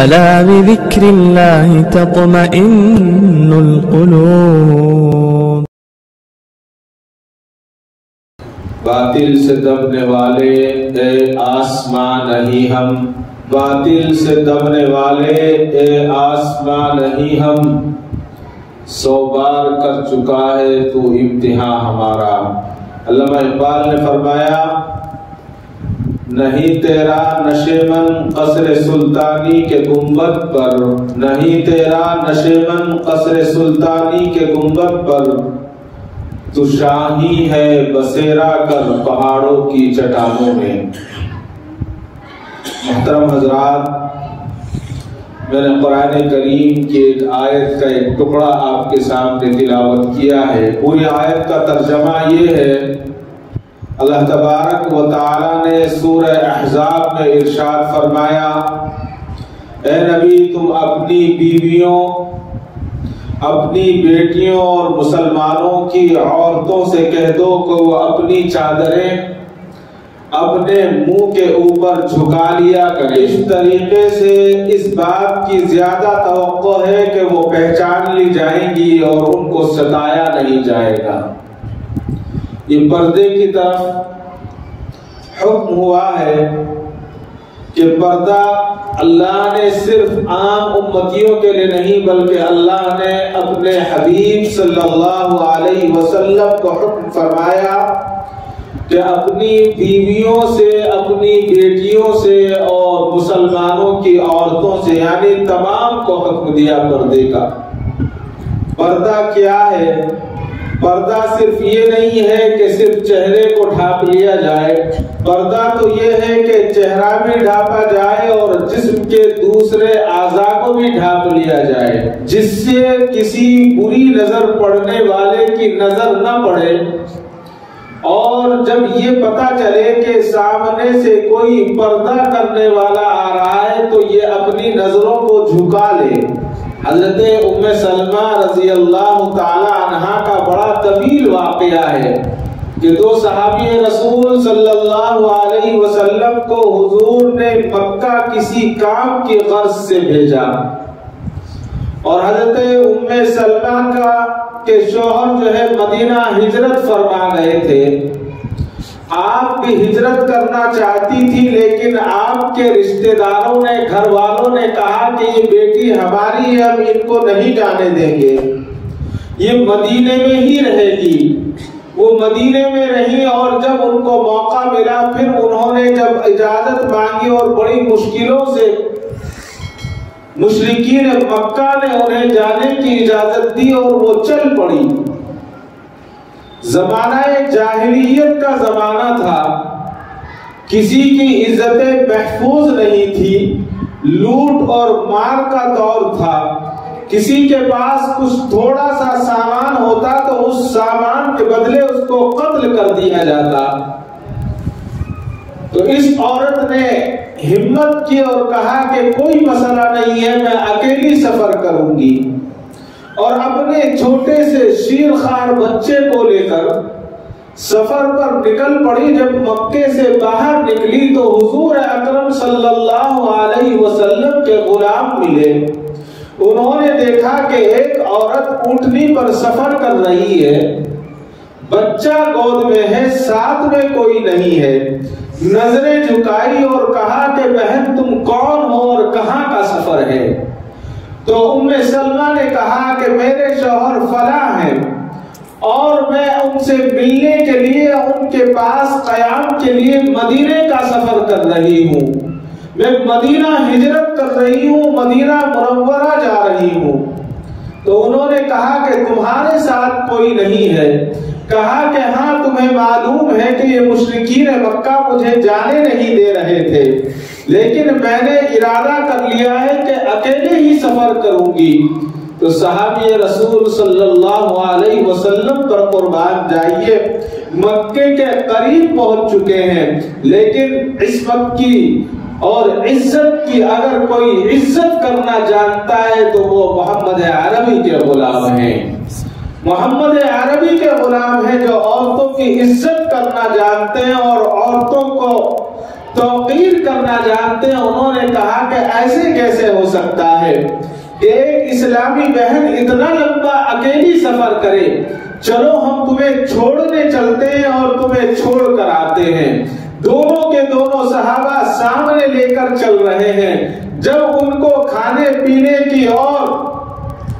ألا بذكر الله تطمئن القلوب. باطل سے دبنے والے اے آسمان نہیں ہم، باطل سے دبنے والے اے آسمان نہیں ہم، 100 بار کر چکا ہے تو امتحان ہمارا. علامہ اقبال نے فرمایا نہیں تیرا نشیمن قصر سلطانی کے گنبد پر، نہیں تیرا نشیمن قصر سلطانی کے گنبد پر، تو شاہی ہے بسیرا کر پہاڑوں کی چٹانوں میں. محترم حضرات، میں نے قرآن کریم کی ایک آیت کا ایک ٹکڑا آپ کے سامنے تلاوت کیا ہے. پوری آیت کا ترجمہ یہ ہے، اللہ تبارک و تعالی نے سورہ احزاب میں ارشاد فرمایا اے نبی تم اپنی بیویوں، اپنی بیٹیوں اور مسلمانوں کی عورتوں سے کہہ دو کہ وہ اپنی چادریں اپنے منہ کے اوپر جھکا لیا کریں. اس طریقے سے اس بات کی زیادہ توقع ہے کہ وہ پہچان لی جائیں گی اور ان کو ستایا نہیں جائے گا. یہ پردے کی طرف حکم ہوا ہے کہ پردہ اللہ نے صرف عام امتیوں کے لیے نہیں بلکہ اللہ نے اپنے حبیب صلی اللہ علیہ وسلم کو حکم فرمایا کہ اپنی بیویوں سے، اپنی بیٹیوں سے اور مسلمانوں کی عورتوں سے، یعنی تمام کو حکم دیا پردے کا. پردہ کیا ہے؟ پردہ صرف یہ نہیں ہے کہ صرف چہرے کو ڈھانپ لیا جائے، پردہ تو یہ ہے کہ چہرہ بھی ڈھانپا جائے اور جسم کے دوسرے اعضاء کو بھی ڈھانپ لیا جائے، جس سے کسی بری نظر پڑنے والے کی نظر نہ پڑے. اور جب یہ پتہ چلے کہ سامنے سے کوئی پردہ کرنے والا آ رہا ہے تو یہ اپنی نظروں کو جھکا لے. حضرت ام سلمہ رضی اللہ تعالی عنہا کا بڑا طویل واقعہ ہے کہ 2 صحابی رسول صلی اللہ علیہ وسلم کو حضور نے مکہ کسی کام کی غرض سے بھیجا، اور حضرت ام سلمہ کا کہ شوہر جو ہے مدینہ ہجرت فرما گئے تھے. آپ بھی ہجرت کرنا چاہتی تھی لیکن آپ کے رشتہ داروں نے، گھر والوں نے کہا کہ یہ بیٹی ہماری ہے، ہم ان کو نہیں جانے دیں گے، یہ مدینے میں ہی رہے گی. وہ مدینے میں رہی اور جب ان کو موقع ملا پھر انہوں نے جب اجازت مانگی اور بڑی مشکلوں سے مشرکین مکہ نے انہیں جانے کی اجازت دی اور وہ چل پڑی. زمانہ جاہلیت کا زمانہ تھا، کسی کی عزتیں محفوظ نہیں تھی، لوٹ اور مار کا دور تھا. کسی کے پاس کچھ تھوڑا سا سامان ہوتا تو اس سامان کے بدلے اس کو قتل کر دیا جاتا. تو اس عورت نے ہمت کی اور کہا کہ کوئی مسئلہ نہیں ہے، میں اکیلی سفر کروں گی، اور اپنے چھوٹے سے شیرخوار بچے کو لے کر سفر پر نکل پڑی. جب مکے سے باہر نکلی تو حضور اکرم صلی اللہ علیہ وسلم کے غلام ملے. انہوں نے دیکھا کہ ایک عورت اونٹنی پر سفر کر رہی ہے، بچہ گود میں ہے، ساتھ میں کوئی نہیں ہے. نظریں جھکائی اور کہا کہ بہن تم کون ہو اور کہاں کا سفر ہے؟ تو ام سلمہ نے کہا کہ میرے شوہر فلاں ہیں اور میں ان سے ملنے کے لیے ان کے پاس قیام کے لیے مدینے کا سفر کر رہی ہوں، میں مدینہ ہجرت کر رہی ہوں، مدینہ منورہ جا رہی ہوں. تو انہوں نے کہا کہ تمہارے ساتھ کوئی نہیں ہے؟ کہا کہ ہاں تمہیں معلوم ہے کہ یہ مشرکین مکہ مجھے جانے نہیں دے رہے تھے، لیکن میں نے ارادہ کر لیا ہے کہ اکیلے ہی سفر کروں گی. تو صحابی رسول صلی اللہ علیہ وسلم پر قربان جائیے، مکے کے قریب پہنچ چکے ہیں، لیکن عصمت کی اور عزت کی اگر کوئی عزت کرنا جانتا ہے تو وہ محمد عربی کے غلام ہیں. محمد عربی کے غلام ہیں جو عورتوں کی عزت کرنا جانتے ہیں اور عورتوں کو توقیر کرنا جانتے ہیں، انہوں نے کہا کہ ایسے کیسے ہو سکتا ہے کہ ایک اسلامی بہن اتنا لمبا اکیلی سفر کرے، چلو ہم تمہیں چھوڑنے چلتے ہیں اور تمہیں چھوڑ کر آتے ہیں۔ دونوں کے دونوں صحابہ سامنے لے کر چل رہے ہیں، جب ان کو کھانے پینے کی اور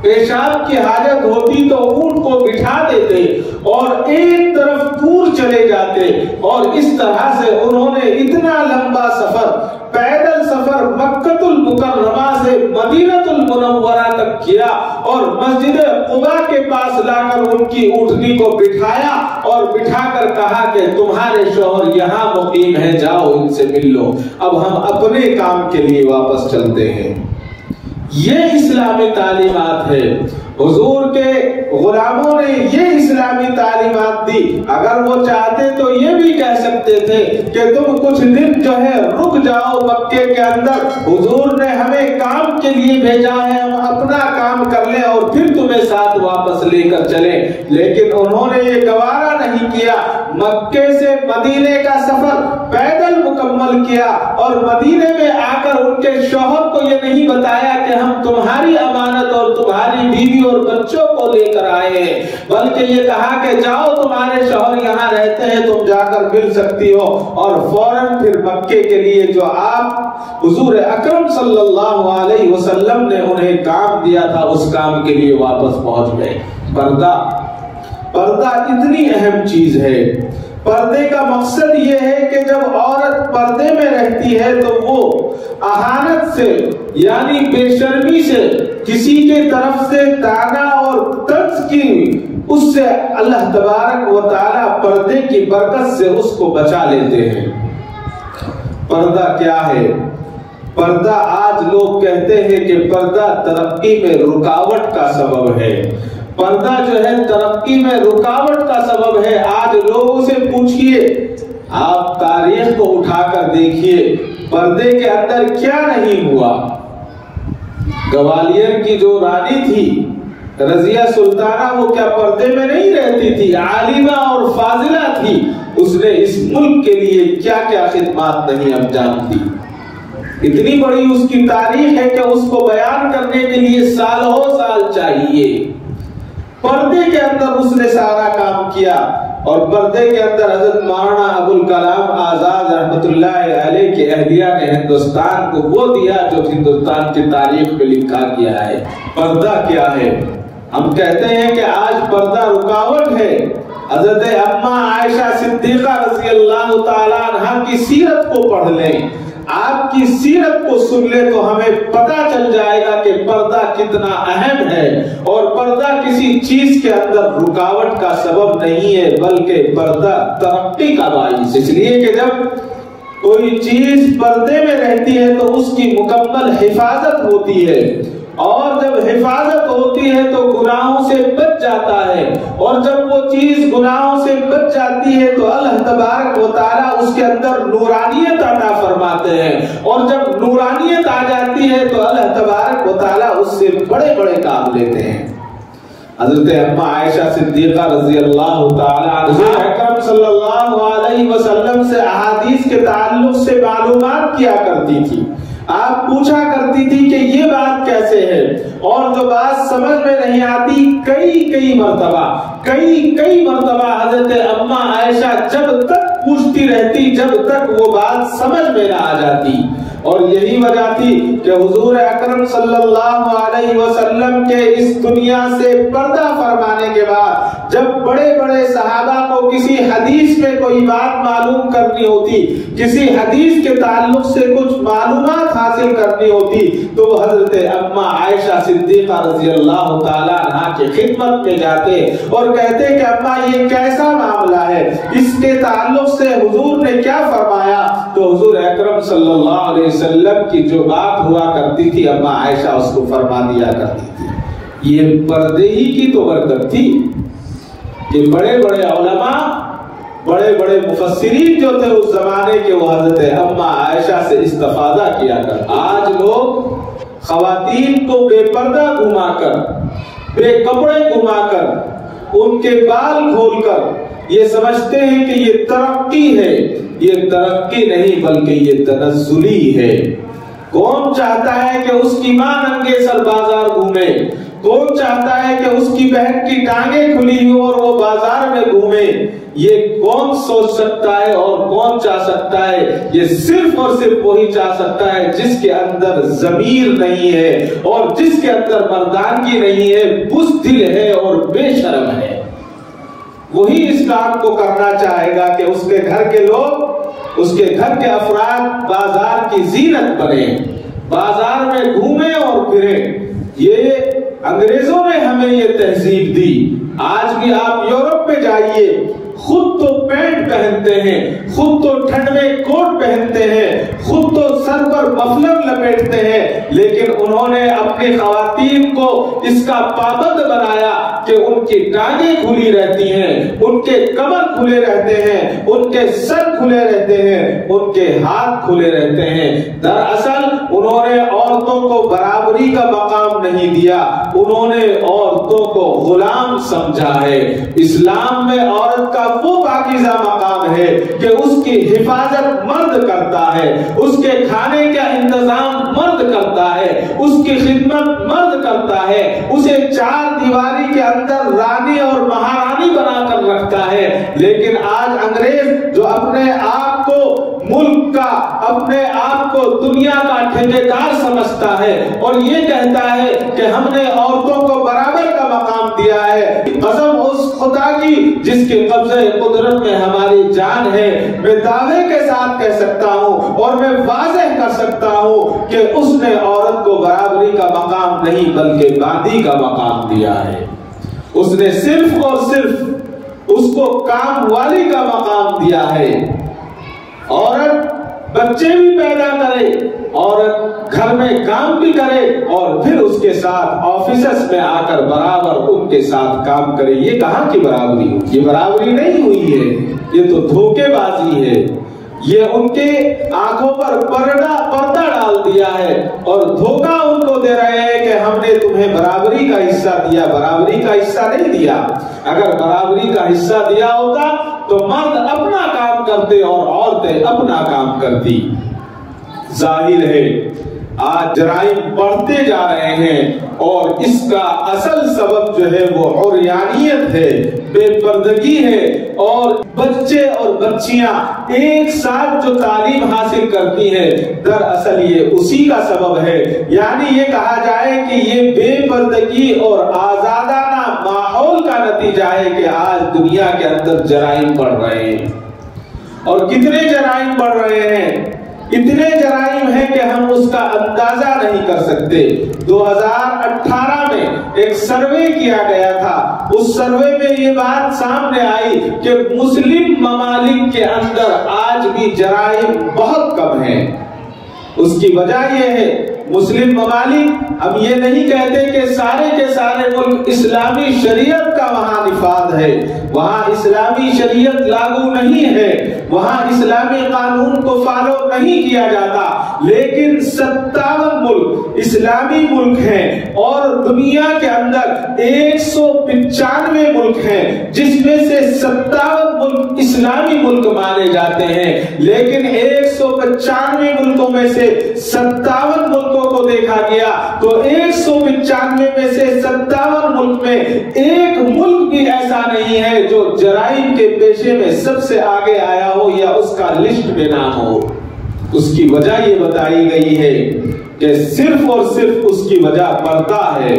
پیشاب کی حاجت ہوتی تو اونٹ کو بٹھا دیتے اور ایک طرف دور چلے جاتے، اور اس طرح سے انہوں نے اتنا لمبا سفر، پیدل سفر مکہ المکرمہ سے مدینہ المنورہ تک کیا، اور مسجد قباء کے پاس لا کر ان کی اونٹنی کو بٹھایا اور بٹھا کر کہا کہ تمہارے شوہر یہاں مقیم ہیں، جاؤ ان سے مل لو، اب ہم اپنے کام کے لیے واپس چلتے ہیں۔ یہ اسلامی تعلیمات ہے۔ حضور کے غلاموں نے یہ اسلامی تعلیمات دی۔ اگر وہ چاہتے تو یہ بھی کہہ سکتے تھے کہ تم کچھ دن جو ہے رک جاؤ مکے کے اندر، حضور نے ہمیں کام کے لیے بھیجا ہے، ہم اپنا کام کر لیں اور پھر تمہیں ساتھ واپس لے کر چلیں، لیکن انہوں نے یہ گوارا نہیں کیا۔ مکے سے مدینے کا سفر پیدل مکمل کیا، اور مدینے میں آ کر ان کے شوہر کو یہ نہیں بتایا کہ ہم تمہاری امانت اور تمہاری بیوی اور بچوں کو لے کر آئے ہیں، بلکہ یہ کہا کہ جاؤ تمہارے شوہر یہاں رہتے ہیں، تم جا کر مل سکتی ہو، اور فوراً پھر مکے کے لیے جو آپ حضور اکرم صلی اللہ علیہ وسلم نے انہیں کام دیا تھا اس کام کے لیے واپس پہنچ گئے۔ پردہ اتنی اہم چیز ہے۔ پردے کا مقصد یہ ہے کہ جب عورت پردے میں رہتی ہے تو وہ اہانت سے یعنی بے شرمی سے، کسی کے طرف سے طعنہ اور طنز کی، اس سے اللہ تبارک و تعالی پردے کی برکت سے اس کو بچا لیتے ہیں۔ پردہ کیا ہے؟ پردہ آج لوگ کہتے ہیں کہ پردہ ترقی میں رکاوٹ کا سبب ہے۔ پردہ جو ہے ترقی میں رکاوٹ کا سبب ہے۔ آج لوگوں سے پوچھئے، آپ تاریخ کو اٹھا کر دیکھیے، پردے کے اندر کیا نہیں ہوا۔ گوالیر کی جو رانی تھی رضیہ سلطانہ، وہ کیا پردے میں نہیں رہتی تھی؟ عالمہ اور فاضلہ تھی، اس نے اس ملک کے لیے کیا کیا خدمات نہیں انجام دی۔ اتنی بڑی اس کی تاریخ ہے کہ اس کو بیان کرنے کے لیے سالوں سال چاہیے۔ پردے کے اندر اس نے سارا کام کیا، اور پردے کے اندر حضرت مولانا ابوالکلام آزاد رحمت اللہ علیہ کے اہلیہ نے ہندوستان کو وہ دیا جو ہندوستان کی تاریخ میں لکھا گیا ہے۔ پردہ کیا ہے؟ ہم کہتے ہیں کہ آج پردہ رکاوٹ ہے۔ حضرت اماں عائشہ صدیقہ رضی اللہ تعالیٰ عنہ کی سیرت کو پڑھ لیں، آپ کی سیرت کو سن لے تو ہمیں پتہ چل جائے گا کہ پردہ کتنا اہم ہے، اور پردہ کسی چیز کے اندر رکاوٹ کا سبب نہیں ہے، بلکہ پردہ ترقی کا باعث۔ اس لیے کہ جب کوئی چیز پردے میں رہتی ہے تو اس کی مکمل حفاظت ہوتی ہے، اور جب حفاظت ہوتی ہے تو گناہوں سے بچ جاتا ہے، اور جب وہ چیز گناہوں سے بچ جاتی ہے تو اللہ تبارک و تعالیٰ اس کے اندر نورانیت عطا فرماتے ہیں، اور جب نورانیت آ جاتی ہے تو اللہ تبارک و تعالیٰ اس سے بڑے بڑے کام لیتے ہیں۔ حضرت اماں عائشہ صدیقہ رضی اللہ تعالیٰ عنہ اکرم صلی اللہ علیہ وسلم سے احادیث کے تعلق سے معلومات کیا کرتی تھی۔ آپ پوچھا کرتی تھی کہ یہ بات کیسے ہے، اور جو بات سمجھ میں نہیں آتی کئی مرتبہ حضرت اماں عائشہ جب تک پوچھتی رہتی جب تک وہ بات سمجھ میں نہ آ جاتی۔ اور یہی وجہ تھی کہ حضور اکرم صلی اللہ علیہ وسلم کے اس دنیا سے پردہ فرمانے کے بعد جب بڑے بڑے صحابہ کو کسی حدیث میں کوئی بات معلوم کرنی ہوتی، کسی حدیث کے تعلق سے کچھ معلومات حاصل کرنی ہوتی، تو وہ حضرت اماں عائشہ صدیقہ رضی اللہ تعالیٰ عنہ کی خدمت میں جاتے اور کہتے کہ اماں یہ کیسا معاملہ ہے، اس کے تعلق سے حضور نے کیا فرمایا؟ تو حضور اکرم صلی اللہ علیہ وسلم کی جو بات ہوا کرتی تھی اماں عائشہ اس کو فرما دیا کرتی تھی۔ یہ پردے ہی کی تو برکت تھی کہ بڑے بڑے علماء، بڑے بڑے مفسرین جو تھے اس زمانے کے، وہ حضرت اماں عائشہ سے استفادہ کیا کر۔ آج لوگ خواتین کو بے پردہ گھما کر، بے کپڑے گھما کر، ان کے بال کھول کر یہ سمجھتے ہیں کہ یہ ترقی ہے. یہ ترقی نہیں بلکہ یہ تنزلی ہے. کون چاہتا ہے کہ اس کی ماں ننگے سر بازار گھومے؟ کون چاہتا ہے کہ اس کی بہن کی ٹانگیں کھلی ہو اور وہ بازار میں گھومے؟ یہ کون سوچ سکتا ہے اور کون چاہ سکتا ہے؟ یہ صرف اور صرف وہی چاہ سکتا ہے جس کے اندر ضمیر نہیں ہے اور جس کے اندر مردانگی نہیں ہے، بزدل ہے اور بے شرم ہے. وہی اس کام کو کرنا چاہے گا کہ اس کے گھر کے لوگ، اس کے گھر کے افراد بازار کی زینت بنے، بازار میں گھومیں اور پھریں. یہ انگریزوں نے ہمیں یہ تہذیب دی. آج بھی آپ یورپ میں جائیے، خود تو پینٹ پہنتے ہیں، خود تو ٹھنڈ میں کوٹ پہنتے ہیں، خود تو سر پر مفلر لپیٹتے ہیں، لیکن انہوں نے اپنی خواتین کو اس کا پابند بنایا کہ ان کی ٹانگیں کھلی رہتی ہیں، ان کے کمر کھلے رہتے ہیں، ان کے سر کھلے رہتے ہیں، ان کے ہاتھ کھلے رہتے ہیں. دراصل انہوں نے عورتوں کو برابری کا مقام نہیں دیا، انہوں نے عورتوں کو غلام سمجھا ہے. اسلام میں عورت کا وہ پاکیزہ مقام ہے کہ اس کی حفاظت مرد کرتا ہے، اس کے کھانے کا انتظام مرد کرتا ہے، اس کی خدمت مرد کرتا ہے، اسے چار دیواری کے اندر رانی اور مہارانی بنا کر رکھتا ہے. لیکن آج انگریز جو اپنے آپ کو ملک کا، اپنے آپ کو دنیا کا ٹھیکیدار سمجھتا ہے اور یہ کہتا ہے کہ ہم نے عورتوں کو برابر کا مقام دیا ہے، قسم اس خدا کی جس کے قبضہ قدرت میں ہماری جان ہے، میں دعوے کے ساتھ کہہ سکتا ہوں اور میں واضح کر سکتا ہوں کہ اس نے عورت کو برابری کا مقام نہیں بلکہ باندھی کا مقام دیا ہے. اس نے صرف اور صرف اس کو کام والی کا مقام دیا ہے. عورت بچے بھی پیدا کرے، عورت گھر میں کام بھی کرے اور پھر اس کے ساتھ آفیسز میں آ کر برابر ان کے ساتھ کام کرے. یہ کہاں کی برابری ہوئی؟ یہ برابری نہیں ہوئی ہے، یہ تو دھوکے بازی ہے. یہ ان کے آنکھوں پر پردہ ڈال دیا ہے اور دھوکہ ان کو دے رہے ہیں کہ ہم نے تمہیں برابری کا حصہ دیا. برابری کا حصہ نہیں دیا. اگر برابری کا حصہ دیا ہوتا تو مرد اپنا کام کرتے اور عورتیں اپنا کام کرتی. ظاہر ہے آج جرائم بڑھتے جا رہے ہیں اور اس کا اصل سبب جو ہے وہ عریانیت ہے، بے پردگی ہے. اور بچے اور بچیاں ایک ساتھ جو تعلیم حاصل کرتی ہیں دراصل یہ اسی کا سبب ہے. یعنی یہ کہا جائے کہ یہ بے پردگی اور آزادانہ ماحول کا نتیجہ ہے کہ آج دنیا کے اندر جرائم بڑھ رہے ہیں. اور کتنے جرائم بڑھ رہے ہیں؟ اتنے جرائم ہیں کہ ہم اس کا اندازہ نہیں کر سکتے. 2018 میں ایک سروے کیا گیا تھا. اس سروے میں یہ بات سامنے آئی کہ مسلم ممالک کے اندر آج بھی جرائم بہت کم ہیں. اس کی وجہ یہ ہے مسلم ممالک، ہم یہ نہیں کہتے کہ سارے کے سارے ملک اسلامی شریعت کا وہاں نفاذ ہے، وہاں اسلامی شریعت لاگو نہیں ہے، وہاں اسلامی قانون کو فالو نہیں کیا جاتا، لیکن 57 ملک اسلامی ملک ہیں اور دنیا کے اندر 195 ملک ہیں جس میں سے 57 ملک اسلامی ملک مانے جاتے ہیں. لیکن 195 ملکوں میں سے 57 ملکوں کو دیکھا گیا تو 195 میں سے 57 ملک میں ایک ملک بھی ایسا نہیں ہے جو جرائم کے پیشے میں سب سے آگے آیا ہو یا اس کا لسٹ میں نام ہو. اس کی وجہ یہ بتائی گئی ہے کہ صرف اور صرف اس کی وجہ پردہ ہے.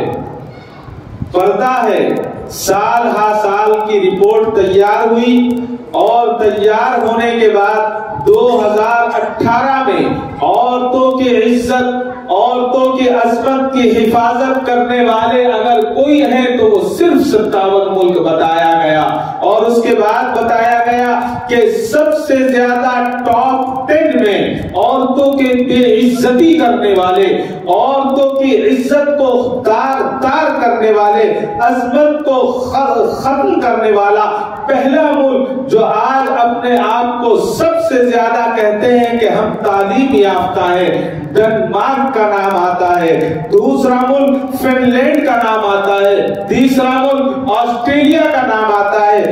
پردہ ہے. سال ہا سال کی رپورٹ تیار ہوئی اور تیار ہونے کے بعد 2018 میں عورتوں کی عزت، عورتوں کی عصمت کی حفاظت کرنے والے اگر کوئی ہیں تو وہ صرف 57 ملک بتایا گیا. اور اس کے بعد بتایا گیا کہ سب سے زیادہ ٹاپ 10 میں عورتوں کے بے عزتی کرنے والے، عورتوں کی عزت کو تار کرنے والے، عصمت کو ختم کرنے والا پہلا ملک جو آج اپنے آپ کو سب سے زیادہ کہتے ہیں کہ ہم تعلیم یافتہ ہیں، ڈنمارک کا نام آتا ہے. دوسرا ملک فن لینڈ کا نام آتا ہے. تیسرا ملک آسٹریلیا کا نام آتا ہے.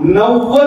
90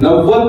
90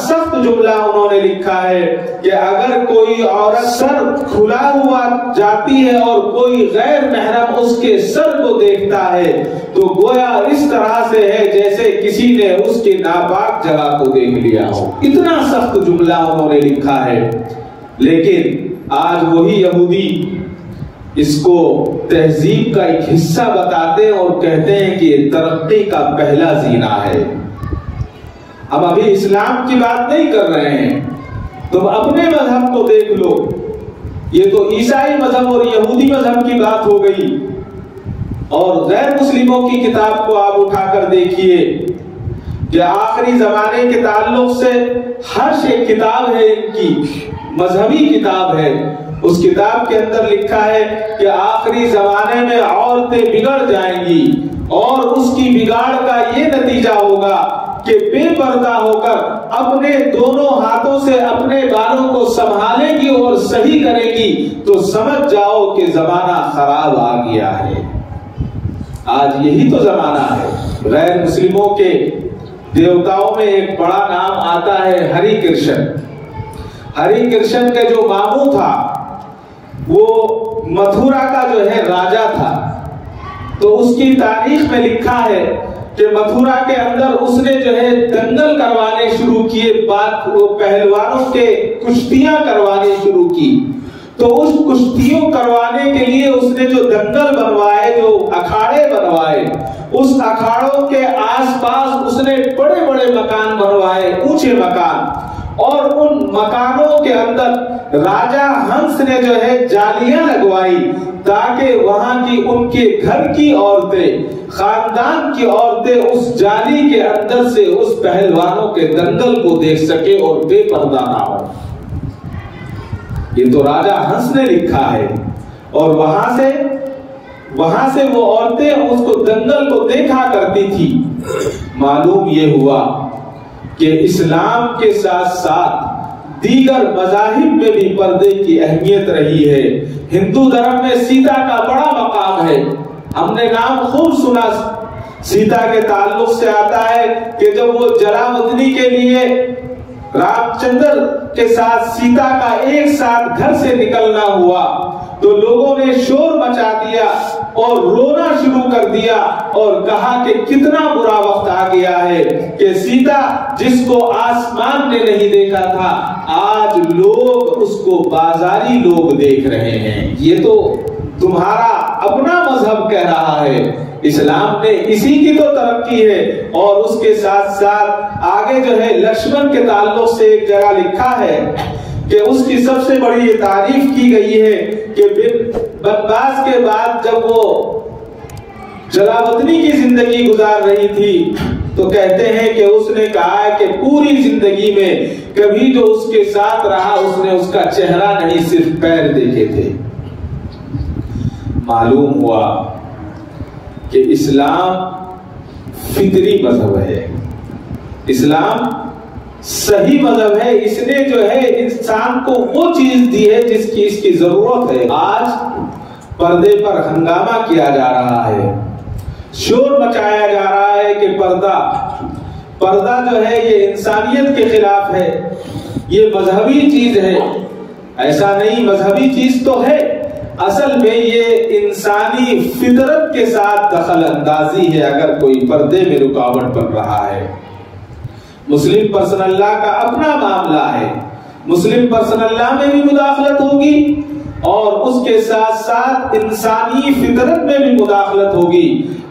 سخت جملہ انہوں نے لکھا ہے کہ اگر کوئی عورت سر کھلا ہوا جاتی ہے اور کوئی غیر محرم اس کے سر کو دیکھتا ہے تو گویا اس طرح سے ہے جیسے کسی نے اس کے ناپاک جگہ کو دیکھ لیا ہو. اتنا سخت جملہ انہوں نے لکھا ہے. لیکن آج وہی یہودی اس کو تہذیب کا ایک حصہ بتاتے ہیں اور کہتے ہیں کہ یہ ترقی کا پہلا زینہ ہے. ہم ابھی اسلام کی بات نہیں کر رہے ہیں. تم اپنے مذہب کو دیکھ لو. یہ تو عیسائی مذہب اور یہودی مذہب کی بات ہو گئی. اور غیر مسلموں کی کتاب کو آپ اٹھا کر دیکھیے کہ آخری زمانے کے تعلق سے حرش ایک کتاب ہے ان کی, مذہبی کتاب ہے. اس کتاب کے اندر لکھا ہے کہ آخری زمانے میں عورتیں بگڑ جائیں گی اور اس کی بگاڑ کا یہ نتیجہ ہوگا کہ بے پردہ ہو کر اپنے دونوں ہاتھوں سے اپنے بالوں کو سنبھالے گی اور صحیح کرے گی تو سمجھ جاؤ کہ زمانہ خراب آ گیا ہے. آج یہی تو زمانہ ہے. غیر مسلموں کے دیوتاؤں میں ایک بڑا نام آتا ہے ہری کرشن. ہری کرشن کا جو ماموں تھا وہ متھورا کا جو ہے راجا تھا. تو اس کی تاریخ میں لکھا ہے کہ متھورا کے اندر اس نے جو ہے دنگل کروانے شروع کیے, وہ پہلوانوں کے کشتیاں کروانے شروع کی. تو اس کشتیوں کروانے کے لیے اس نے جو دنگل بنوائے, جو اکھاڑے بنوائے, اس اکھاڑوں کے آس پاس اس نے بڑے بڑے مکان بنوائے, اونچے مکان. اور ان مکانوں کے اندر راجا ہنس نے جو ہے جالیاں لگوائی تاکہ وہاں کی ان کے گھر کی عورتیں, خاندان کی عورتیں اس جالی کے اندر سے اس پہلوانوں کے دنگل کو دیکھ سکے اور بے پردہ نہ ہو. یہ تو راجا ہنس نے لکھا ہے. اور وہاں سے وہ عورتیں اس کو دنگل کو دیکھا کرتی تھی. معلوم یہ ہوا کہ اسلام کے ساتھ ساتھ دیگر مذاہب میں بھی پردے کی اہمیت رہی ہے. ہندو دھرم میں سیتا کا بڑا مقام ہے. ہم نے نام خوب سنا سیتا کے تعلق سے. آتا ہے کہ جب وہ جلاوطنی کے لیے رام چندر کے ساتھ سیتا کا ایک ساتھ گھر سے نکلنا ہوا تو لوگوں نے شور مچا دیا اور رونا شروع کر دیا اور کہا کہ کتنا برا وقت آ گیا ہے کہ سیتا جس کو آسمان نے نہیں دیکھا تھا آج لوگ اس کو بازاری لوگ دیکھ رہے ہیں. یہ تو تمہارا اپنا مذہب کہہ رہا ہے. اسلام نے اسی کی تو ترقی ہے. اور اس کے ساتھ ساتھ آگے جو ہے لکشمن کے تعلق سے ایک جگہ لکھا ہے کہ اس کی سب سے بڑی یہ تعریف کی گئی ہے کہ بنواس کے بعد جب وہ جلاوطنی کی زندگی گزار رہی تھی تو کہتے ہیں کہ اس نے کہا ہے کہ پوری زندگی میں کبھی جو اس کے ساتھ رہا اس نے اس کا چہرہ نہیں صرف پیر دیکھے تھے. معلوم ہوا کہ اسلام فطری مذہب ہے. اسلام صحیح مذہب ہے. اس نے جو ہے انسان کو وہ چیز دی ہے جس کی اس کی ضرورت ہے. آج پردے پر ہنگامہ کیا جا رہا ہے, شور مچایا جا رہا ہے کہ پردہ جو ہے یہ انسانیت کے خلاف ہے, یہ مذہبی چیز ہے. ایسا نہیں, مذہبی چیز تو ہے, اصل میں یہ انسانی فطرت کے ساتھ دخل اندازی ہے. اگر کوئی پردے میں رکاوٹ بن رہا ہے, مسلم پرسنل لا کا اپنا معاملہ ہے. مسلم پرسنل لا میں بھی مداخلت ہوگی اور اس کے ساتھ ساتھ انسانی فطرت میں بھی مداخلت ہوگی.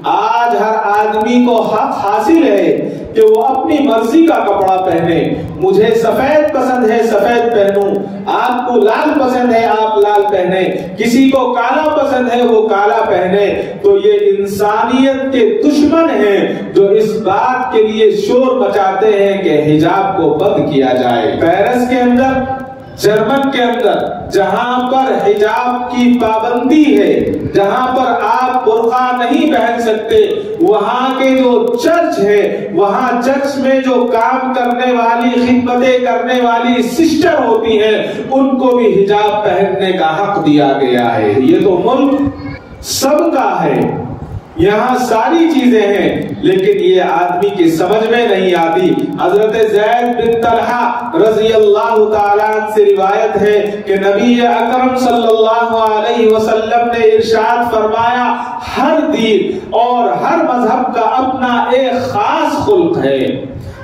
آج ہر آدمی کو حق حاصل ہے کہ وہ اپنی مرضی کا کپڑا پہنے. مجھے سفید پسند ہے سفید پہنوں, آپ کو لال پسند ہے آپ لال پہنے, کسی کو کالا پسند ہے وہ کالا پہنے. تو یہ انسانیت کے دشمن ہیں جو اس بات کے لیے شور مچاتے ہیں کہ حجاب کو بند کیا جائے. پیرس کے اندر, جرمن کے اندر جہاں پر حجاب کی پابندی ہے, جہاں پر آپ برقع نہیں پہن سکتے, وہاں کے جو چرچ ہے, وہاں چرچ میں جو کام کرنے والی خدمتیں کرنے والی سسٹر ہوتی ہیں ان کو بھی حجاب پہننے کا حق دیا گیا ہے. یہ تو ملک سب کا ہے. یہاں ساری چیزیں ہیں لیکن یہ آدمی کی سمجھ میں نہیں آتی۔ حضرت زید بن طلحہ رضی اللہ تعالیٰ عنہ سے روایت ہے کہ نبی اکرم صلی اللہ علیہ وسلم نے ارشاد فرمایا ہر دین اور ہر مذہب کا اپنا ایک خاص خلق ہے،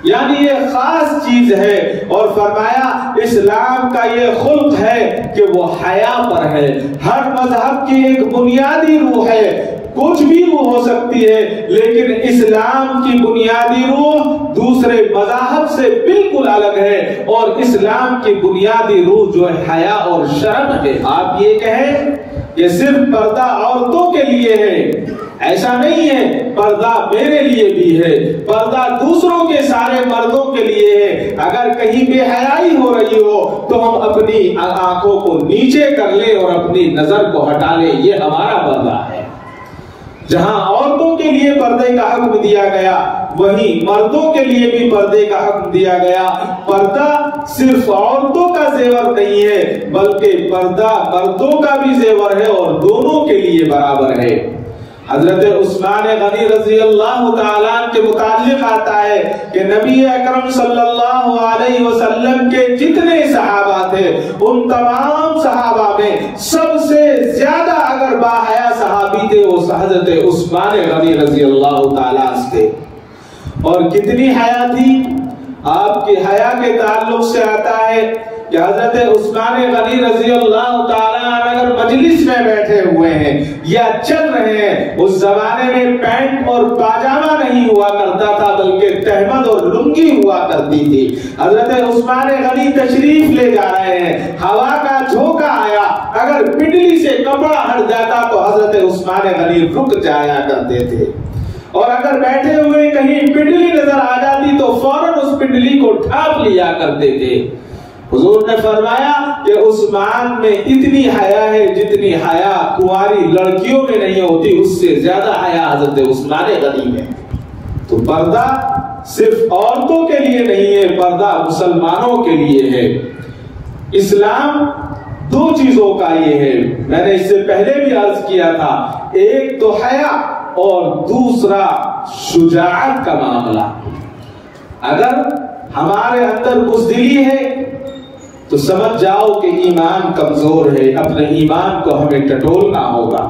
یعنی یہ خاص چیز ہے، اور فرمایا اسلام کا یہ خلق ہے کہ وہ حیا پر ہے۔ ہر مذہب کی ایک بنیادی روح ہے، کچھ بھی وہ ہو سکتی ہے، لیکن اسلام کی بنیادی روح دوسرے مذاہب سے بالکل الگ ہے، اور اسلام کی بنیادی روح جو ہے حیا اور شرم ہے۔ آپ یہ کہیں کہ صرف پردہ عورتوں کے لیے ہے، ایسا نہیں ہے، پردہ میرے لیے بھی ہے، پردہ دوسروں کے سارے مردوں کے لیے ہے۔ اگر کہیں بے حیائی ہو رہی ہو تو ہم اپنی آنکھوں کو نیچے کر لیں اور اپنی نظر کو ہٹا لیں، یہ ہمارا پردہ ہے۔ جہاں عورتوں کے لیے پردے کا حکم دیا گیا وہیں مردوں کے لیے بھی پردے کا حکم دیا گیا۔ پردہ صرف عورتوں کا زیور نہیں ہے بلکہ پردہ مردوں کا بھی زیور ہے اور دونوں کے لیے برابر ہے۔ حضرت عثمان غنی رضی اللہ تعالیٰ عنہ کے متعلق آتا ہے کہ نبی اکرم صلی اللہ علیہ وسلم کے جتنے صحابہ تھے ان تمام صحابہ میں سب سے زیادہ اگر باحیا صحابی تھے وہ حضرت عثمان غنی رضی اللہ تعالیٰ عنہ تھے۔ اور کتنی حیا تھی؟ آپ کی حیا کے تعلق سے آتا ہے کہ حضرت عثمان غنی رضی اللہ تعالیٰ عنہ اگر مجلس میں بیٹھے ہوئے ہیں یا چل رہے ہیں، اس زمانے میں پینٹ اور پاجامہ نہیں ہوا کرتا تھا بلکہ تہمد اور لنگی ہوا کرتی تھی۔ حضرت عثمان غنی تشریف لے جا رہے ہیں، ہوا کا جھونکا آیا، اگر پنڈلی سے کپڑا ہٹ جاتا تو حضرت عثمان غنی رک جایا کرتے تھے، اور اگر بیٹھے ہوئے کہیں پنڈلی نظر آ جاتی تو فوراً اس پنڈلی کو ڈھانپ لیا کرتے تھے۔ حضور نے فرمایا کہ عثمان میں اتنی حیا ہے جتنی حیا کنواری لڑکیوں میں نہیں ہوتی، اس سے زیادہ حیا حضرت عثمان غنی میں۔ تو پردہ صرف عورتوں کے لیے نہیں ہے، پردہ مسلمانوں کے لیے ہے۔ اسلام دو چیزوں کا یہ ہے، میں نے اس سے پہلے بھی عرض کیا تھا، ایک تو حیا اور دوسرا شجاعت کا معاملہ۔ اگر ہمارے اندر بزدلی ہے تو سمجھ جاؤ کہ ایمان کمزور ہے، اپنے ایمان کو ہمیں ٹٹولنا ہوگا،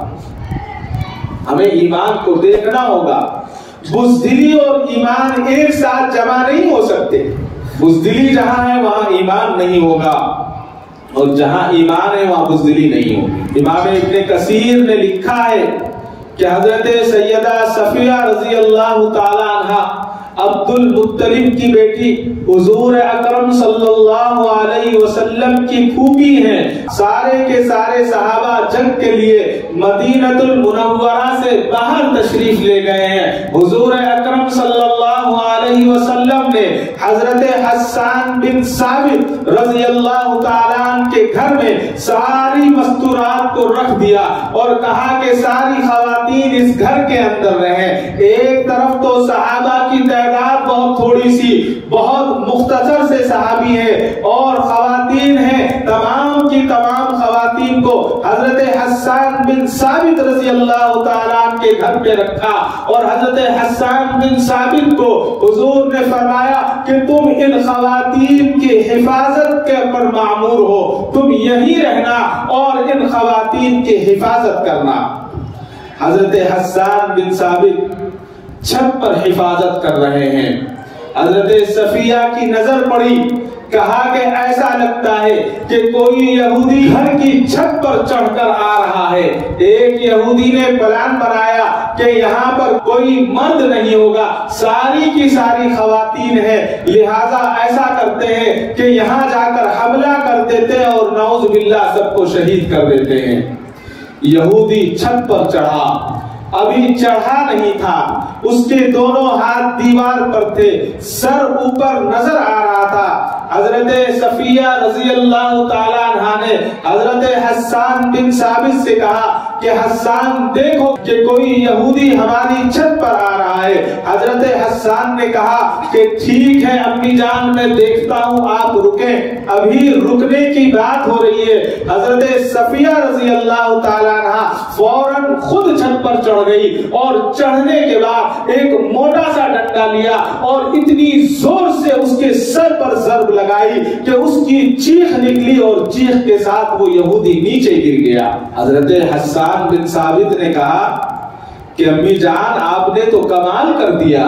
ہمیں ایمان کو دیکھنا ہوگا۔ بزدلی اور ایمان ایک ساتھ جمع نہیں ہو سکتے، بزدلی جہاں ہے وہاں ایمان نہیں ہوگا، اور جہاں ایمان ہے وہاں بزدلی نہیں ہوگی۔ امام ابن کثیر نے لکھا ہے کہ حضرت سیدہ صفیہ رضی اللہ تعالی عنہ عبد المطلب کی بیٹی حضور اکرم صلی اللہ علیہ وسلم کی پھوپھی ہیں۔ سارے کے سارے صحابہ جنگ کے لیے مدینہ المنورہ سے باہر تشریف لے گئے ہیں۔ حضور اکرم صلی اللہ علیہ وسلم نے حضرت حسان بن ثابت رضی اللہ تعالیٰ عنہ کے گھر میں ساری مستورات کو رکھ دیا اور کہا کہ ساری خواتین اس گھر کے اندر رہیں۔ ایک طرف تو صحابہ کی تعداد بہت تھوڑی سی، بہت مختصر سے صحابی ہیں، اور خواتین ہیں، تمام کی تمام خواتین کو حضرت حسان بن ثابت رضی اللہ تعالیٰ عنہ کے گھر پہ رکھا، اور حضرت حسان بن ثابت کو حضور نے فرمایا کہ تم ان خواتین کی حفاظت کے پر معمور ہو، تم یہی رہنا اور ان خواتین کی حفاظت کرنا۔ حضرت حسان بن ثابت چھت پر حفاظت کر رہے ہیں، حضرت صفیہ کی نظر پڑی، کہا کہ ایسا لگتا ہے کہ کوئی یہودی گھر کی چھت پر چڑھ کر آ رہا ہے۔ ایک یہودی نے پلان بنایا کہ یہاں پر کوئی مرد نہیں ہوگا، ساری کی ساری خواتین ہیں، لہذا ایسا کرتے ہیں کہ یہاں جا کر حملہ کر دیتے ہیں اور نعوذ باللہ سب کو شہید کر دیتے ہیں۔ یہودی چھت پر چڑھا، ابھی چڑھا نہیں تھا، اس کے دونوں ہاتھ دیوار پر تھے، سر اوپر نظر آ رہا تھا۔ حضرت صفیہ رضی اللہ تعالیٰ عنہ نے حضرت حسان بن ثابت سے کہا کہ حسان دیکھو کہ کوئی یہودی ہماری چھت پر آ رہا ہے۔ حضرت حسان نے کہا کہ ٹھیک ہے امی جان میں دیکھتا ہوں، آپ رکیں۔ ابھی رکنے کی بات ہو رہی ہے، حضرت صفیہ رضی اللہ تعالیٰ عنہ فوراً خود چھت پر چڑھ گئی اور چڑھنے کے بعد ایک موٹا سا ڈنڈا لیا اور اتنی زور سے اس کے سر پر ضرب لگائی کہ اس کی چیخ نکلی اور چیخ کے ساتھ وہ یہودی نیچے گر گیا۔ حضرت حسان بن ثابت نے کہا کہ امی جان آپ نے تو کمال کر دیا،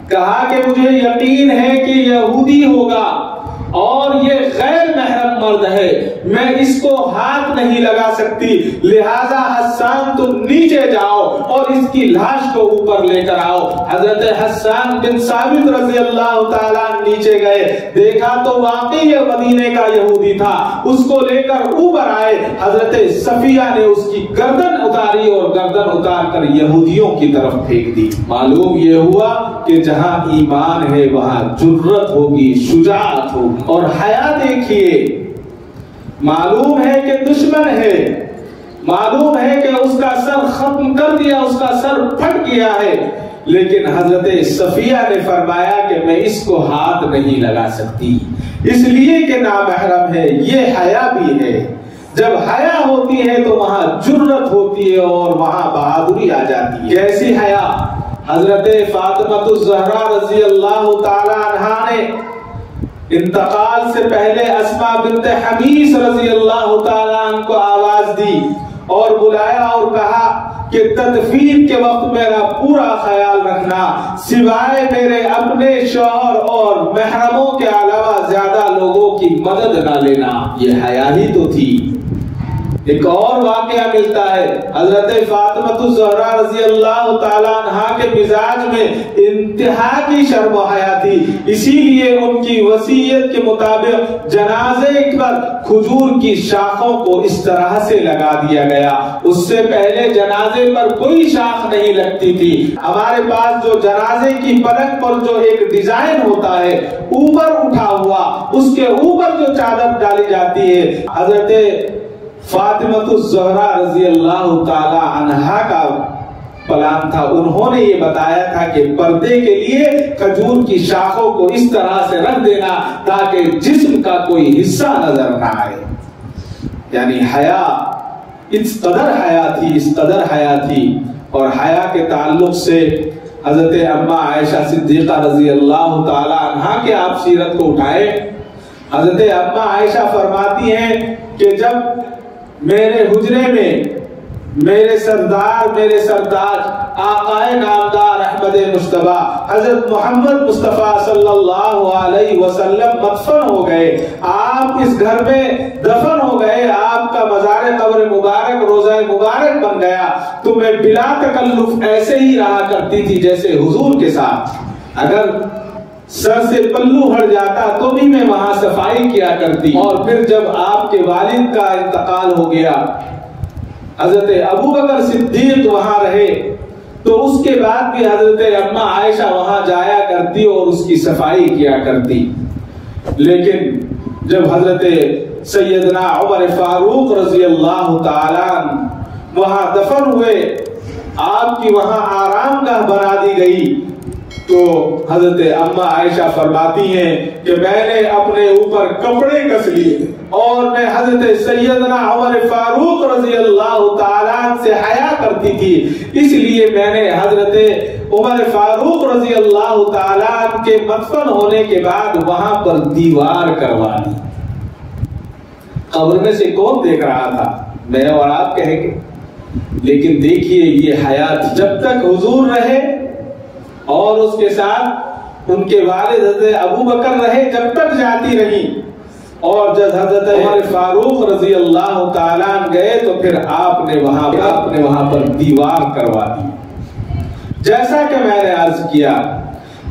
کہا کہ مجھے یقین ہے کہ یہودی ہوگا اور یہ غیر محرم مرد ہے، میں اس کو ہاتھ نہیں لگا سکتی، لہذا حسان تم نیچے جاؤ اور اس کی لاش کو اوپر لے کر آؤ۔ حضرت حسان بن ثابت رضی اللہ تعالیٰ نیچے گئے، دیکھا تو واقعی یہ مدینے کا یہودی تھا، اس کو لے کر اوپر آئے۔ حضرت صفیہ نے اس کی گردن اتاری اور گردن اتار کر یہودیوں کی طرف پھینک دی۔ معلوم یہ ہوا کہ جہاں ایمان ہے وہاں جرأت ہوگی، شجاعت ہوگی۔ اور حیا دیکھیے، معلوم ہے کہ دشمن ہے، معلوم ہے کہ اس کا سر ختم کر دیا، اس کا سر پھٹ گیا ہے، لیکن حضرت صفیہ نے فرمایا کہ میں اس کو ہاتھ نہیں لگا سکتی، اس لیے کہ نامحرم ہے۔ یہ حیا بھی ہے، جب حیا ہوتی ہے تو وہاں جرأت ہوتی ہے اور وہاں بہادری آ جاتی ہے۔ کیسی حیا؟ حضرت فاطمہ الزہرا رضی اللہ تعالی عنہا نے انتقال سے پہلے اسماء بنت حمیس رضی اللہ تعالیٰ عنہ کو آواز دی اور بلایا اور کہا کہ تدفین کے وقت میرا پورا خیال رکھنا، سوائے میرے اپنے شوہر اور محرموں کے علاوہ زیادہ لوگوں کی مدد نہ لینا۔ یہ حیا ہی تو تھی۔ ایک اور واقعہ ملتا ہے، حضرت فاطمہ الزہرا رضی اللہ تعالیٰ عنہا کے مزاج میں انتہا کی شرم و حیا تھی، اسی لیے ان کی وصیت کے مطابق جنازے پر کھجور کی شاخوں کو اس طرح سے لگا دیا گیا، اس سے پہلے جنازے پر کوئی شاخ نہیں لگتی تھی۔ ہمارے پاس جو جنازے کی پلک پر جو ایک ڈیزائن ہوتا ہے اوپر اٹھا ہوا، اس کے اوپر جو چادر ڈالی جاتی ہے، حضرت فاطمہ الزہرا رضی اللہ تعالی عنہا کا پلان تھا۔ انہوں نے یہ بتایا تھا کہ پردے کے لیے کھجور کی شاخوں کو اس طرح سے رکھ دینا تاکہ جسم کا کوئی حصہ نظر نہ آئے۔ یعنی حیا، اس قدر حیا تھی، اس قدر حیا تھی۔ اور حیا کے تعلق سے حضرت اما عائشہ صدیقہ رضی اللہ تعالی عنہا کے آپ سیرت کو اٹھائے، حضرت اما عائشہ فرماتی ہیں کہ جب میرے حجرے میں میرے سردار، میرے سردار آقائے نامدار احمد مصطفیٰ حضرت محمد مصطفیٰ صلی اللہ علیہ وسلم مدفن ہو گئے، آپ اس گھر میں دفن ہو گئے، آپ کا مزار قبر مبارک روضہ مبارک بن گیا، تو میں بلا تکلف ایسے ہی رہا کرتی تھی جیسے حضور کے ساتھ، اگر سر سے پلو ہٹ جاتا تو بھی میں وہاں صفائی کیا کرتی۔ اور پھر جب آپ کے والد کا انتقال ہو گیا، حضرت ابو بکر صدیق وہاں رہے، تو اس کے بعد بھی حضرت اما عائشہ وہاں جایا کرتی اور اس کی صفائی کیا کرتی۔ لیکن جب حضرت سیدنا عمر فاروق رضی اللہ تعالیٰ وہاں دفن ہوئے، آپ کی وہاں آرام گاہ بنا دی گئی، تو حضرت اما عائشہ فرماتی ہیں کہ میں نے اپنے اوپر کپڑے کس لیے اور میں حضرت سیدنا عمر فاروق رضی اللہ تعالیٰ سے حیا کرتی تھی، اس لیے میں نے حضرت عمر فاروق رضی اللہ تعالیٰ کے مدفن ہونے کے بعد وہاں پر دیوار کروا دی۔ قبر میں سے کون دیکھ رہا تھا؟ میں اور آپ کہیں گے، لیکن دیکھیے یہ حیات جب تک حضور رہے اور اس کے ساتھ ان کے والد حضرت ابو بکر رہے، جب تک جاتی رہی، اور جب حضرت عمر فاروق رضی اللہ تعالیٰ گئے تو پھر آپ نے وہاں پر دیوار کروا دی۔ جیسا کہ میں نے عرض کیا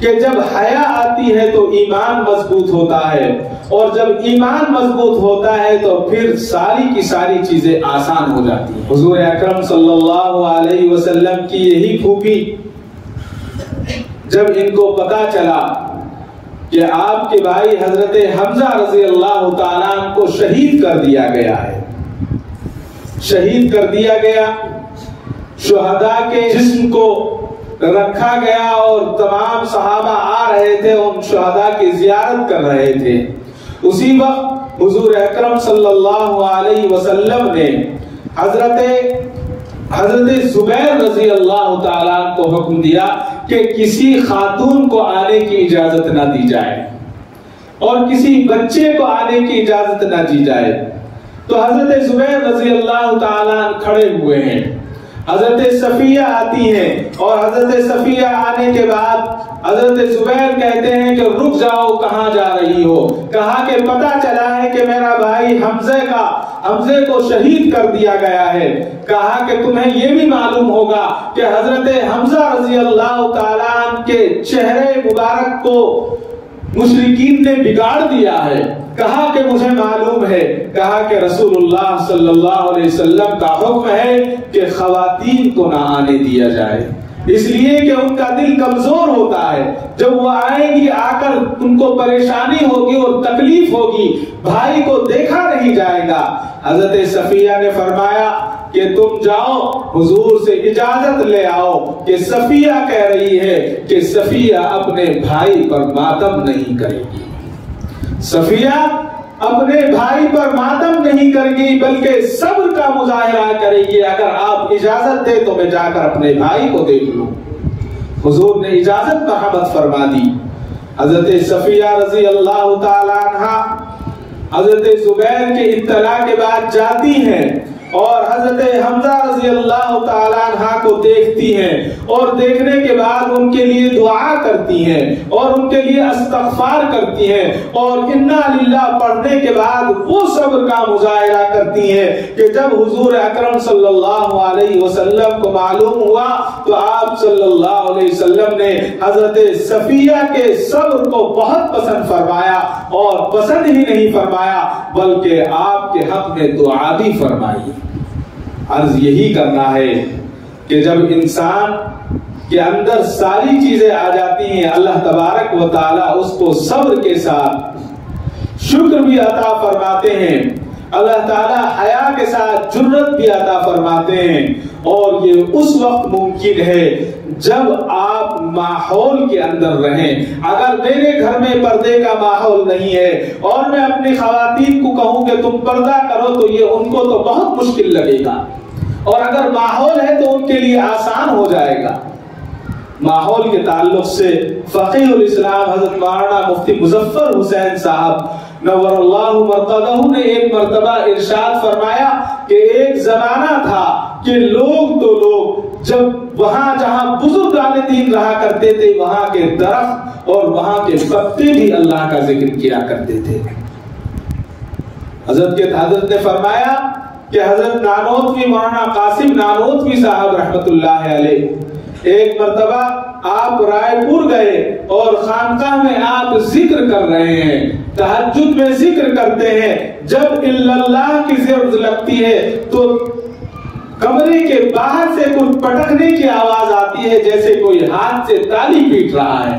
کہ جب حیا آتی ہے تو ایمان مضبوط ہوتا ہے، اور جب ایمان مضبوط ہوتا ہے تو پھر ساری کی ساری چیزیں آسان ہو جاتی ہیں۔ حضور اکرم صلی اللہ علیہ وسلم کی یہی خوبی، جب ان کو پتا چلا کہ آپ کے بھائی حضرت حمزہ رضی اللہ تعالیٰ عنہ کو شہید کر دیا گیا ہے، شہید کر دیا گیا، شہداء کے جسم کو رکھا گیا اور تمام صحابہ آ رہے تھے، ان شہداء کی زیارت کر رہے تھے۔ اسی وقت حضور اکرم صلی اللہ علیہ وسلم نے حضرت زبیر رضی اللہ تعالیٰ کو حکم دیا کہ کسی خاتون کو آنے کی اجازت نہ دی جائے اور کسی بچے کو آنے کی اجازت نہ دی جائے۔ تو حضرت زبیر رضی اللہ تعالیٰ کھڑے ہوئے ہیں، حضرت صفیہ آتی ہیں اور حضرت صفیہ آنے کے بعد حضرت زبیر کہتے ہیں کہ رک جاؤ، کہاں جا رہی ہو؟ کہا کہ پتہ چلا ہے کہ میرا بھائی حمزے کو شہید کر دیا گیا ہے۔ کہا کہ تمہیں یہ بھی معلوم ہوگا کہ حضرت حمزہ رضی اللہ تعالیٰ عنہ کے چہرے مبارک کو مشرکین نے بگاڑ دیا ہے۔ کہا کہ مجھے معلوم ہے۔ کہا کہ رسول اللہ صلی اللہ علیہ وسلم کا حکم ہے کہ خواتین کو نہ آنے دیا جائے، اس لیے کہ ان کا دل کمزور ہوتا ہے، جب وہ آئیں گی آ کر ان کو پریشانی ہوگی اور تکلیف ہوگی، بھائی کو دیکھا نہیں جائے گا۔ حضرت صفیہ نے فرمایا کہ تم جاؤ حضور سے اجازت لے آؤ کہ صفیہ کہہ رہی ہے کہ صفیہ اپنے بھائی پر ماتم نہیں کرے گی، صفیہ اپنے بھائی پر ماتم نہیں کرے گی بلکہ صبر کا مظاہرہ کرے گی، اگر آپ اجازت دے تو میں جا کر اپنے بھائی کو دیکھ لوں۔ حضور نے اجازت مرحمت فرما دی۔ حضرت صفیہ رضی اللہ تعالیٰ عنہ حضرت زبیر کے اطلاع کے بعد جاتی ہیں اور حضرت حمزہ رضی اللہ تعالیٰ عنہ کو دیکھتی ہیں اور دیکھنے کے بعد ان کے لیے دعا کرتی ہیں اور ان کے لیے استغفار کرتی ہیں اور انا للہ پڑھنے کے بعد وہ صبر کا مظاہرہ کرتی ہیں کہ جب حضور اکرم صلی اللہ علیہ وسلم کو معلوم ہوا تو آپ صلی اللہ علیہ وسلم نے حضرت صفیہ کے صبر کو بہت پسند فرمایا اور پسند ہی نہیں فرمایا بلکہ آپ کے حق میں دعا بھی فرمائی۔ عرض یہی کرنا ہے کہ جب انسان کے اندر ساری چیزیں آ جاتی ہیں، اللہ تبارک و تعالیٰ اس کو صبر کے ساتھ شکر بھی عطا فرماتے ہیں، اللہ تعالیٰ حیا کے ساتھ جرت بھی عطا فرماتے ہیں، اور یہ اس وقت ممکن ہے جب آپ ماحول کے اندر رہیں۔ اگر میرے گھر میں پردے کا ماحول نہیں ہے اور میں اپنی خواتین کو کہوں کہ تم پردہ کرو تو یہ ان کو تو بہت مشکل لگے گا، اور اگر ماحول ہے تو ان کے لیے آسان ہو جائے گا۔ ماحول کے تعلق سے فقیہ الاسلام حضرت مولانا مفتی مظفر حسین صاحب نور اللہ مرقدہ نے ایک مرتبہ ارشاد فرمایا کہ ایک زمانہ تھا کہ لوگ جب وہاں جہاں بزرگان دین رہا کرتے تھے وہاں کے درخت اور وہاں کے پتے بھی اللہ کا ذکر کیا کرتے تھے۔ حضرت نے فرمایا کہ حضرت نانوتوی مولانا قاسم نانوتوی صاحب رحمت اللہ علیہ ایک مرتبہ آپ رائے پور گئے اور خانقاہ میں آپ ذکر کر رہے ہیں، تہجد میں ذکر کرتے ہیں، جب اللہ کی ضرورت لگتی ہے تو کمرے کے باہر سے کوئی پٹکنے کی آواز آتی ہے جیسے کوئی ہاتھ سے تالی پیٹ رہا ہے۔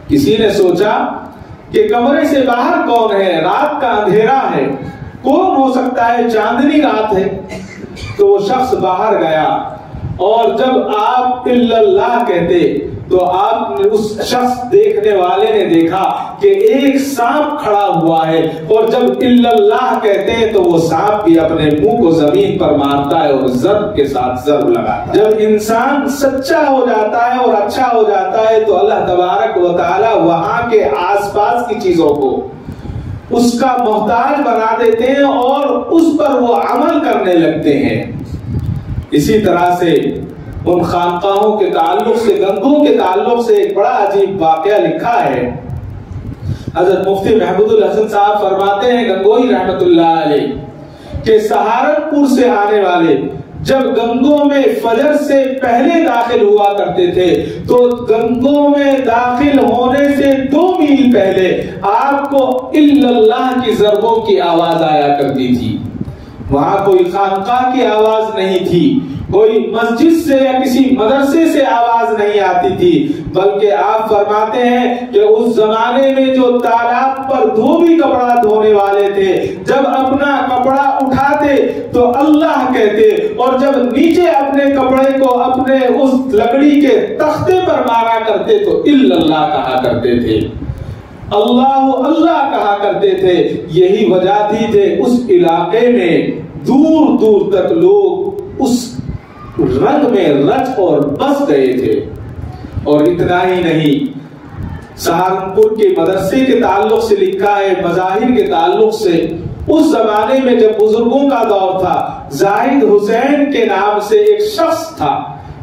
کسی نے سوچا کہ کمرے سے باہر کون ہے، رات کا اندھیرا ہے، کون ہو سکتا ہے، چاندنی رات ہے۔ تو وہ شخص باہر گیا اور جب آپ اللہ کہتے تو آپ نے اس شخص دیکھنے والے نے دیکھا کہ ایک سانپ کھڑا ہوا ہے، اور جب اللہ کہتے ہیں تو وہ سانپ بھی اپنے منہ کو زمین پر مارتا ہے اور ضرب کے ساتھ ضرب لگاتا ہے۔ جب انسان سچا ہو جاتا ہے اور اچھا ہو جاتا ہے تو اللہ تبارک و تعالی وہاں کے آس پاس کی چیزوں کو اس کا محتاج بنا دیتے ہیں اور اس پر وہ عمل کرنے لگتے ہیں۔ اسی طرح سے ان خانقاہوں کے تعلق سے، گنگوں کے تعلق سے ایک بڑا عجیب واقعہ لکھا ہے۔ حضرت مفتی محمود الحسن صاحب فرماتے ہیں گنگوئی رحمت اللہ علیہ کہ سہارنپور سے آنے والے جب گنگوں میں فجر سے پہلے داخل ہوا کرتے تھے تو گنگوں میں داخل ہونے سے 2 میل پہلے آپ کو اللہ کی ضربوں کی آواز آیا کرتی تھی۔ وہاں کوئی خانقاہ کی آواز نہیں تھی، کوئی مسجد سے یا کسی مدرسے سے آواز نہیں آتی تھی، بلکہ آپ فرماتے ہیں کہ اس زمانے میں جو تالاب پر دھوبی کپڑا دھونے والے تھے، جب اپنا کپڑا اٹھاتے تو اللہ کہتے، اور جب نیچے اپنے کپڑے کو اپنے اس لکڑی کے تختے پر مارا کرتے تو اللہ کہا کرتے تھے، اللہ اللہ کہا کرتے تھے۔ یہی وجہ تھی اس علاقے میں دور دور تک لوگ اس رنگ میں رچ اور بس گئے تھے۔ اور اتنا ہی نہیں، سہارنپور کے مدرسے کے تعلق سے لکھا ہے، مظاہر کے تعلق سے، اس زمانے میں جب بزرگوں کا دور تھا، زاہد حسین کے نام سے ایک شخص تھا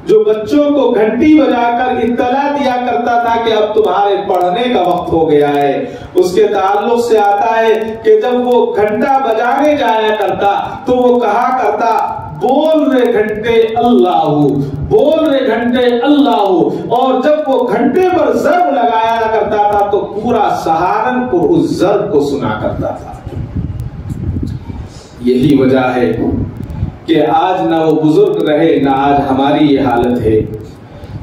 جو بچوں کو گھنٹی بجا کر اطلاع دیا کرتا تھا کہ اب تمہارے پڑھنے کا وقت ہو گیا ہے۔ اس کے تعلق سے آتا ہے کہ جب وہ گھنٹا بجانے جایا کرتا تو وہ کہا کرتا، بول رہے گھنٹے اللہ، بول رہے گھنٹے اللہ، اور جب وہ گھنٹے پر ضرب لگایا کرتا تھا تو پورا سہارنپور اس ضرب کو سنا کرتا تھا۔ یہی وجہ ہے کہ آج نہ وہ بزرگ رہے، نہ آج ہماری یہ حالت ہے۔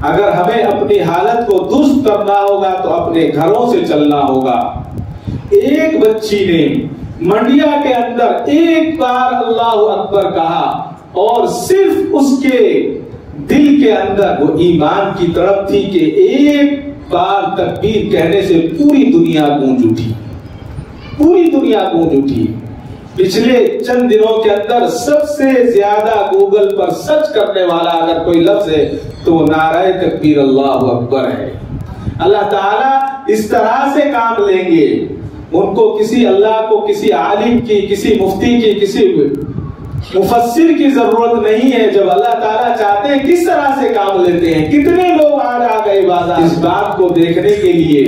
اگر ہمیں اپنی حالت کو درست کرنا ہوگا تو اپنے گھروں سے چلنا ہوگا۔ ایک بچی نے منڈیا کے اندر ایک بار اللہ اکبر کہا اور صرف اس کے دل کے اندر وہ ایمان کی تڑپ تھی کہ ایک بار تکبیر کہنے سے پوری دنیا گونج اٹھی، پوری دنیا گونج اٹھی۔ پچھلے چند دنوں کے اندر سب سے زیادہ گوگل پر سرچ کرنے والا اگر کوئی لفظ ہے تو وہ نعرہ تکبیر اللہ اکبر ہے۔ اللہ تعالیٰ اس طرح سے کام لیں گے، ان کو کسی اللہ کو کسی عالم کی، کسی مفتی کی، کسی مفسر کی ضرورت نہیں ہے۔ جب اللہ تعالیٰ چاہتے ہیں کس طرح سے کام لیتے ہیں۔ کتنے لوگ آج آ گئے بازار اس بات کو دیکھنے کے لیے،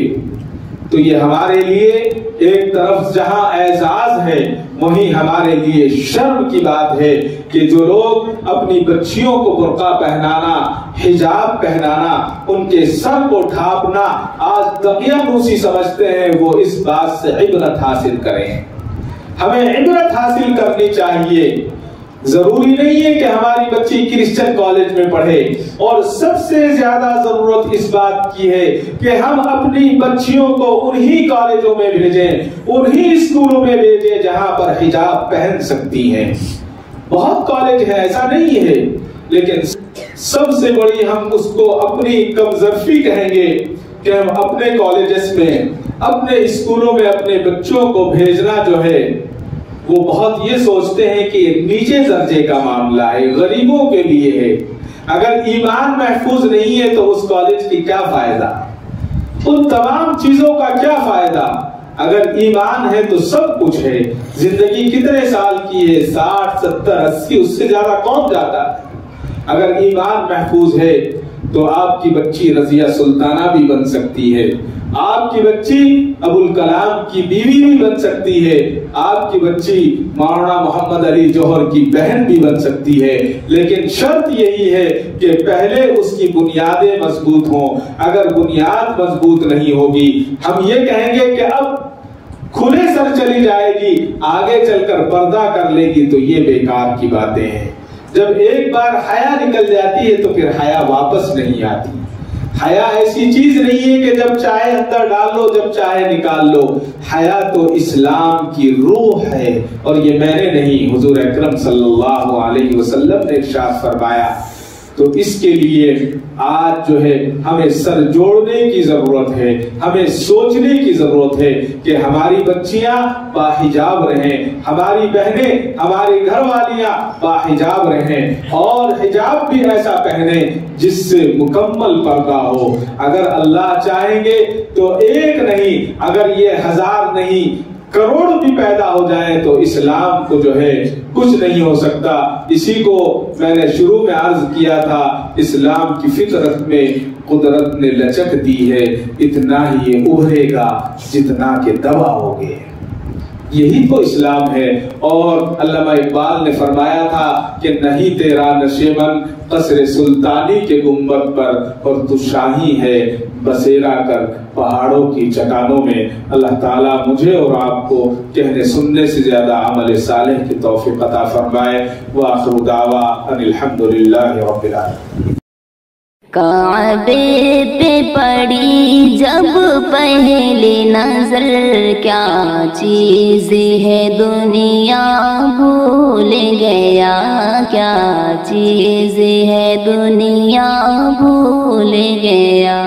تو یہ ہمارے لیے ایک طرف جہاں اعزاز ہے وہیں ہمارے لیے شرم کی بات ہے کہ جو لوگ اپنی بچیوں کو برقع پہنانا، حجاب پہنانا، ان کے سر کو ڈھانپنا آج دقیانوسی سمجھتے ہیں، وہ اس بات سے عبرت حاصل کریں۔ ہمیں عبرت حاصل کرنی چاہیے۔ ضروری نہیں ہے کہ ہماری بچی کرسچن کالج میں پڑھے، اور سب سے زیادہ ضرورت اس بات کی ہے کہ ہم اپنی بچیوں کو انہی کالجوں میں بھیجیں، انہی اسکولوں میں بھیجیں جہاں پر حجاب پہن سکتی ہیں۔ بہت کالج ہے، ایسا نہیں ہے، لیکن سب سے بڑی ہم اس کو اپنی کمزرفی کہیں گے کہ ہم اپنے کالجز میں، اپنے اسکولوں میں اپنے بچوں کو بھیجنا جو ہے وہ بہت یہ سوچتے ہیں کہ نیچے درجے کا معاملہ ہے، غریبوں کے لیے ہے۔ اگر ایمان محفوظ نہیں ہے تو اس کالج کی کیا فائدہ، ان تمام چیزوں کا کیا فائدہ؟ اگر ایمان ہے تو سب کچھ ہے۔ زندگی کتنے سال کی ہے؟ 60 70 80، اس سے زیادہ کون جاتا ہے؟ اگر ایمان محفوظ ہے تو آپ کی بچی رضیہ سلطانہ بھی بن سکتی ہے، آپ کی بچی ابوالکلام کی بیوی بھی بن سکتی ہے، آپ کی بچی مولانا محمد علی جوہر کی بہن بھی بن سکتی ہے، لیکن شرط یہی ہے کہ پہلے اس کی بنیادیں مضبوط ہوں۔ اگر بنیاد مضبوط نہیں ہوگی، ہم یہ کہیں گے کہ اب کھلے سر چلی جائے گی، آگے چل کر پردہ کر لے گی، تو یہ بیکار کی باتیں ہیں۔ جب ایک بار حیا نکل جاتی ہے تو پھر حیا واپس نہیں آتی۔ حیا ایسی چیز نہیں ہے کہ جب چاہے اندر ڈال لو، جب چاہے نکال لو۔ حیا تو اسلام کی روح ہے، اور یہ میں نے نہیں، حضور اکرم صلی اللہ علیہ وسلم نے ارشاد فرمایا۔ تو اس کے لیے آج جو ہے ہمیں سر جوڑنے کی ضرورت ہے، ہمیں سوچنے کی ضرورت ہے کہ ہماری بچیاں باحجاب رہیں، ہماری بہنیں، ہماری گھر والیاں باحجاب رہیں، اور حجاب بھی ایسا پہنیں جس سے مکمل پردہ ہو۔ اگر اللہ چاہیں گے تو ایک نہیں، اگر یہ 1000 نہیں، کروڑ بھی پیدا ہو جائیں تو اسلام کو جو ہے کچھ نہیں ہو سکتا۔ اسی کو میں نے شروع میں عرض کیا تھا، اسلام کی فطرت میں قدرت نے لچک دی ہے، اتنا ہی یہ ابھرے گا جتنا کہ دبا ہوگے، یہی تو اسلام ہے۔ اور علامہ اقبال نے فرمایا تھا کہ نہیں تیرا نشیمن قصر سلطانی کے گنبد پر، اور تو شاہی ہے بسیرا کر پہاڑوں کی چٹانوں میں۔ اللہ تعالیٰ مجھے اور آپ کو کہنے سننے سے زیادہ عمل صالح کی توفیق عطا فرمائے۔ وآخر دعوانا ان الحمدللہ رب العالمین۔ کعبے پہ پڑی جب پہلی نظر، کیا چیز ہے دنیا بھول گیا، کیا چیز ہے دنیا بھول گیا۔